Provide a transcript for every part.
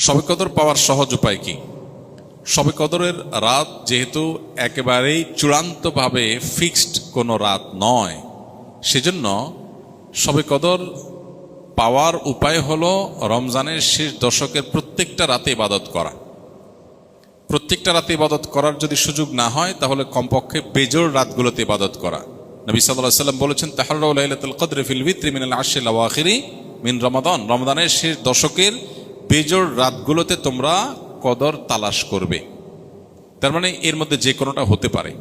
শবে কদর পাওয়ার সহজ উপায় কি? শবে কদরের রাত যেহেতু একেবারেই চূড়ান্তভাবে ফিক্সড কোনো রাত নয়, সেজন্য শবে কদর পাওয়ার উপায় হলো রমজানের শেষ দশকের প্রত্যেকটা রাতে ইবাদত করা। প্রত্যেকটা রাতে ইবাদত করার যদি সুযোগ না হয়, তাহলে কমপক্ষে বেজোড় রাতগুলোতে ইবাদত করা। নবী সাল্লাল্লাহু আলাইহি ওয়াসাল্লাম বলেছেন, তাহাররাউ লাইলাতুল কদরি ফিল ভিত্রি মিনাল আশরিল আওয়াখিরি মিন রমাদান। রমজানের শেষ দশকের বেজোড় রাতগুলোতে তোমরা কদর তালাশ করবে। তার মানে এর মধ্যে যে কোনোটা হতে পারে।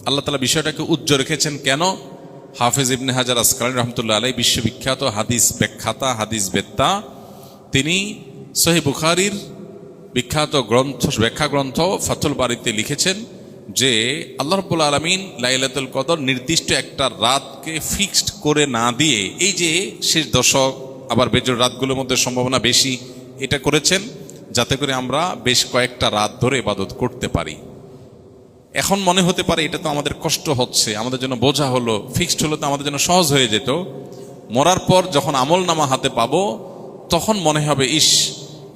আল্লাহ তাআলা বিষয়টাকে উজ্জ্বল রেখেছেন কেন? হাফেজ ইবনে হাজার আসকালানী রহমতুল্লাহ আলাইহি বিশ্ববিখ্যাত হাদিস ব্যাখ্যাতা, হাদিস বেত্তা, তিনি সহিহ বুখারীর বিখ্যাত ব্যাখ্যা গ্রন্থ ফাথুল বারীতে লিখেছেন যে আল্লাহ রাব্বুল আলামিন লাইলাতুল কদর নির্দিষ্ট একটা রাতকে ফিক্সড করে না দিয়ে, এই যে শেষ দশক আবার বেজোড় রাতগুলোর মধ্যে সম্ভাবনা বেশি, এটা করেছেন যাতে করে আমরা বেশ কয়েকটা রাত ধরে ইবাদত করতে পারি। এখন মনে হতে পারে এটা তো আমাদের কষ্ট হচ্ছে, আমাদের জন্য বোঝা হলো, ফিক্সড হলো তো আমাদের জন্য সহজ হয়ে যেত। মরার পর যখন আমল নামা হাতে পাবো, তখন মনে হবে ইস,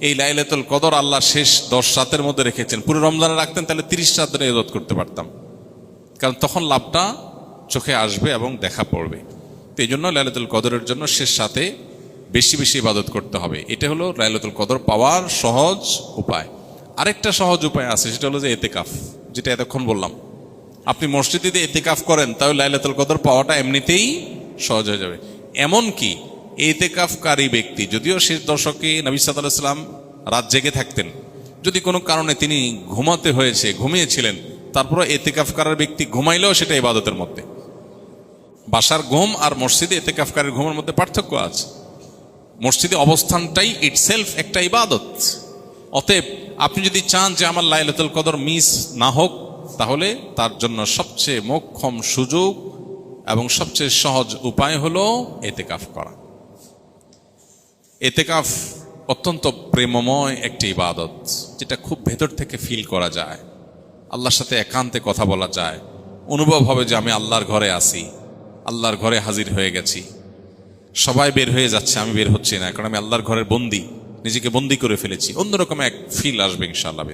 এই লাইলাতুল কদর আল্লাহ শেষ 10 রাতের মধ্যে রেখেছেন, পুরো রমজানে রাখতেন তাহলে 30 রাত ধরে ইবাদত করতে পারতাম। কারণ তখন লাভটা চোখে আসবে এবং দেখা পড়বে। তো এই জন্য লাইলাতুল কদরের জন্য শেষ রাতে বেশি বেশি ইবাদত করতে হবে। এটা হলো লাইলাতুল কদর পাওয়ার সহজ উপায়। আরেকটা সহজ উপায় আছে, সেটা হলো যে এতেকাফ, যেটা এতক্ষণ বললাম। আপনি মসজিদে এতেকাফ করেন, তাহলে লাইলাতুল কদর পাওয়াটা এমনিতেই সহজ হয়ে যাবে। এমনকি এতেকাফকারী ব্যক্তি যদিও শেষ দশকে নবী সাল্লাল্লাহু আলাইহি ওয়াসাল্লাম রাত জেগে থাকতেন, যদি কোনো কারণে তিনি ঘুমাতে হয়েছে, ঘুমিয়েছিলেন, তারপরে এতেকাফকারী ব্যক্তি ঘুমাইলেও সেটা ইবাদতের মধ্যে। বাসার ঘুম আর মসজিদে এতেকাফকারীর ঘুমের মধ্যে পার্থক্য আছে। মসজিদে অবস্থানটাই ইটসেলফ একটা ইবাদত। অতএব আপনি যদি চান যে আমার লাইলাতুল কদর মিস না হোক, তাহলে তার জন্য সবচেয়ে মোক্ষম সুযোগ এবং সবচেয়ে সহজ উপায় হলো এতেকাফ করা। এতেকাফ অত্যন্ত প্রেমময় একটি ইবাদত, যেটা খুব ভেতর থেকে ফিল করা যায়, আল্লাহর সাথে একান্তে কথা বলা যায়, অনুভব হবে যে আমি আল্লাহর ঘরে আছি, আল্লাহর ঘরে হাজির হয়ে গেছি। সবাই বের হয়ে যাচ্ছে, আমি বের হচ্ছি না, কারণ আমি আল্লাহর ঘরের বন্দী, নিজেকে বন্দী করে ফেলেছি। অন্যরকম এক ফিল আসবে ইনশাআল্লাহ।